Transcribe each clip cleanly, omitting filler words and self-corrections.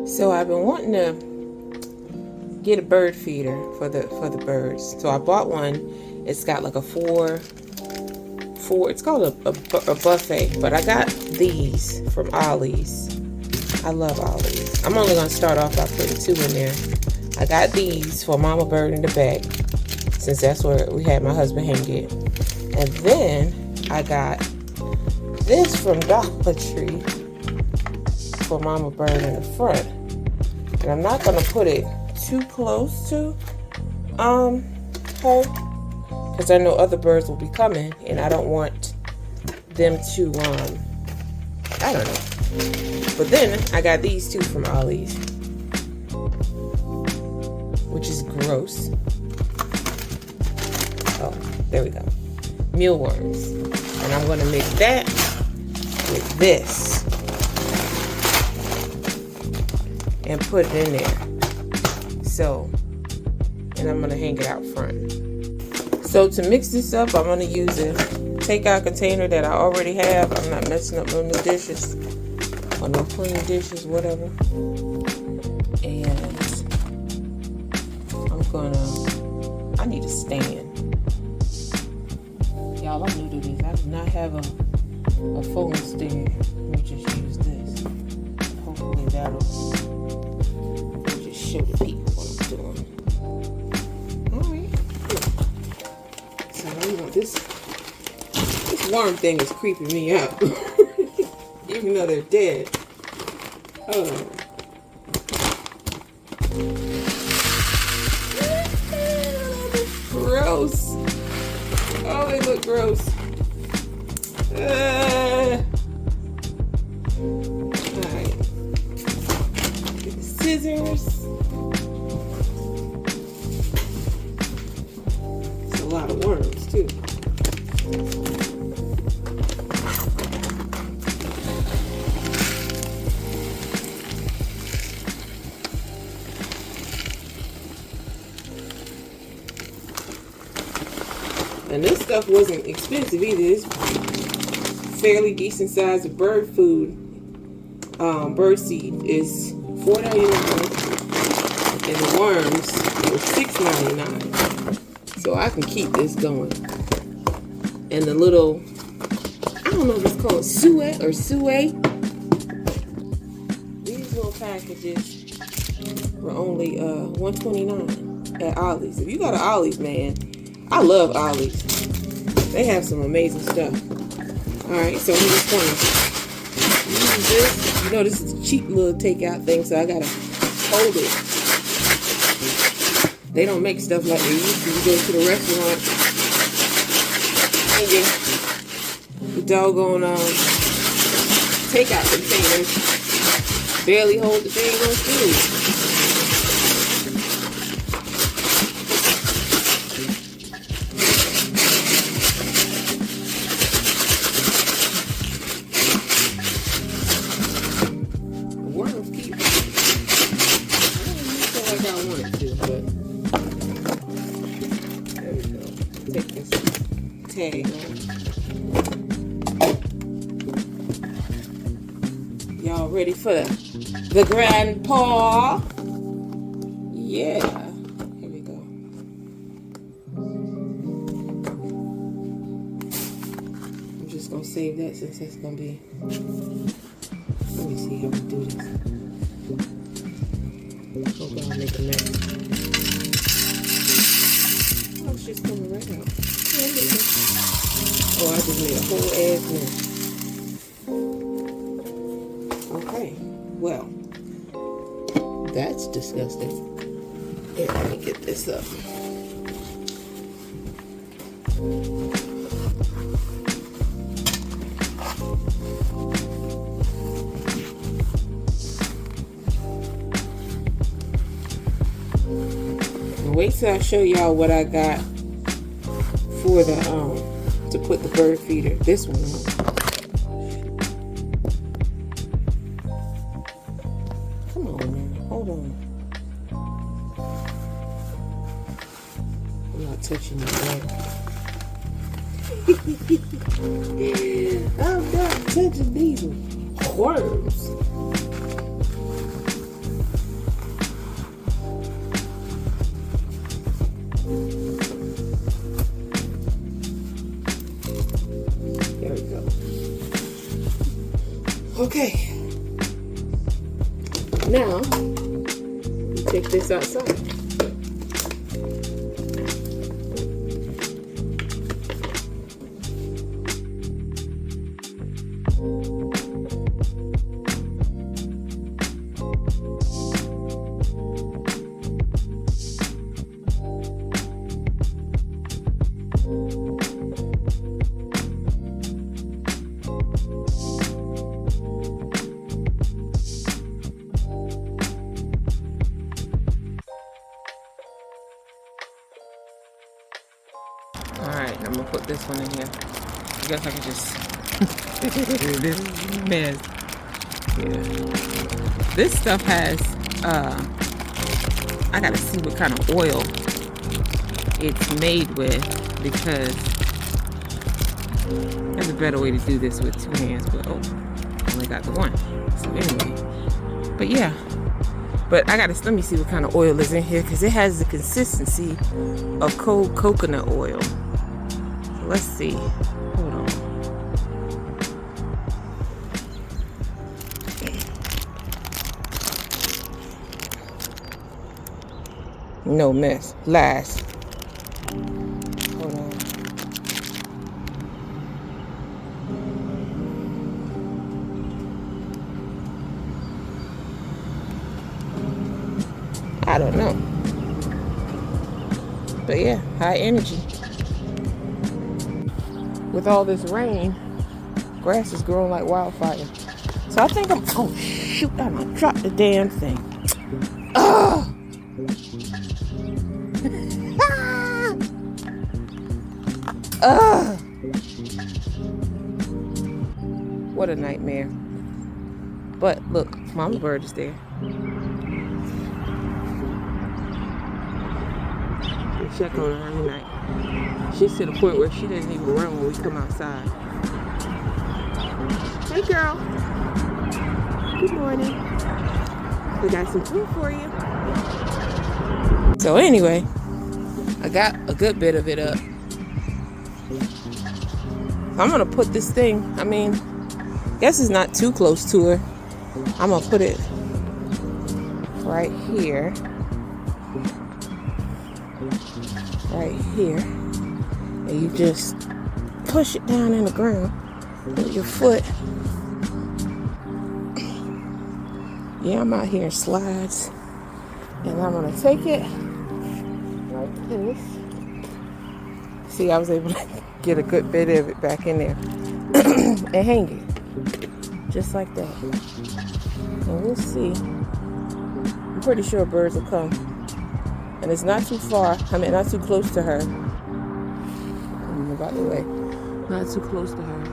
So I've been wanting to get a bird feeder for the birds. So I bought one. It's got like a four. It's called a buffet, but I got these from Ollie's. I love Ollie's. I'm only gonna start off by putting 2 in there. I got these for Mama Bird in the back, since that's where we had my husband hang it. And then I got this from Dollar Tree for Mama Bird in the front. And I'm not gonna put it too close to her, because I know other birds will be coming and I don't want them to I don't know. But then I got these 2 from Ollie's, which is gross. Oh, there we go. Mealworms. And I'm gonna mix that with this and put it in there. So, and I'm gonna hang it out front. So to mix this up, I'm gonna use a takeout container that I already have. I'm not messing up no new dishes or no clean dishes, whatever. And I need a stand. Y'all, I'm new to this. I do not have a phone stand. Let me just use this. Hopefully that'll just show the people what I'm doing. Alright. So you know, this worm thing is creeping me out. Even though they're dead. Hold on. Gross. Oh, they look gross. Alright. Get the scissors. It's a lot of worms, too. And this stuff wasn't expensive either. It's fairly decent size of bird food. Bird seed is $4.99, and the worms were $6.99. So I can keep this going. And the little, I don't know if it's called suet or suet. These little packages were only $1.29 at Ollie's. If you go to Ollie's, man, I love Ollie's. They have some amazing stuff. Alright, so I'm just going to use this. You know, this is a cheap little takeout thing, so I gotta hold it. They don't make stuff like they used to. You go to the restaurant and get the doggone takeout containers. Barely hold the thing on food. Tag on. Y'all ready for the grandpa? Yeah. Here we go. I'm just gonna save that since that's gonna be. Let me see how we do this. Hope I don't make a mess. Oh, it's just coming right out. Oh, I just made a whole ass mess. Okay, well, that's disgusting. Here, let me get this up. Wait till I show y'all what I got for the to put the bird feeder. This one on. Come on, man. Hold on. I'm not touching the bird. I'm not touching these worms. Okay. Now, we take this outside. Alright, I'm gonna put this one in here. I guess I can just this mess. Yeah. This stuff has I gotta see what kind of oil it's made with, because there's a better way to do this with 2 hands, but oh, I only got the one. So anyway. But yeah. But I gotta let me see what kind of oil is in here, because it has the consistency of cold coconut oil. So let's see. Hold on. No mess. Last. Hold on. I don't know. But yeah, high energy. With all this rain, grass is growing like wildfire. So I think oh shoot, I might drop the damn thing. Ugh! Ugh! What a nightmare. But look, Mama Bird is there. We check on her every night. She's to the point where she doesn't even run when we come outside. Hey girl. Good morning. We got some food for you. So anyway, I got a good bit of it up. I'm gonna put this thing, I guess it's not too close to her. I'm gonna put it right here. Right here. And you just push it down in the ground with your foot. Yeah, I'm out here in slides. And I'm gonna take it like this. See, I was able to get a good bit of it back in there. And hang it. Just like that. And we'll see. I'm pretty sure birds will come. And it's not too far. Not too close to her. I'm about the way. Not too close to her.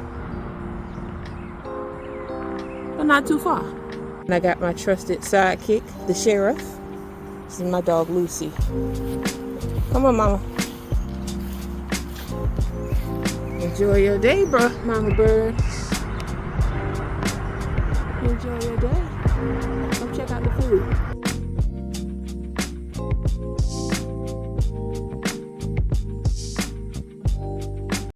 But not too far. And I got my trusted sidekick, the sheriff. This is my dog, Lucy. Come on, Mama. Enjoy your day, Mama Bird. Enjoy your day. Come check out the food.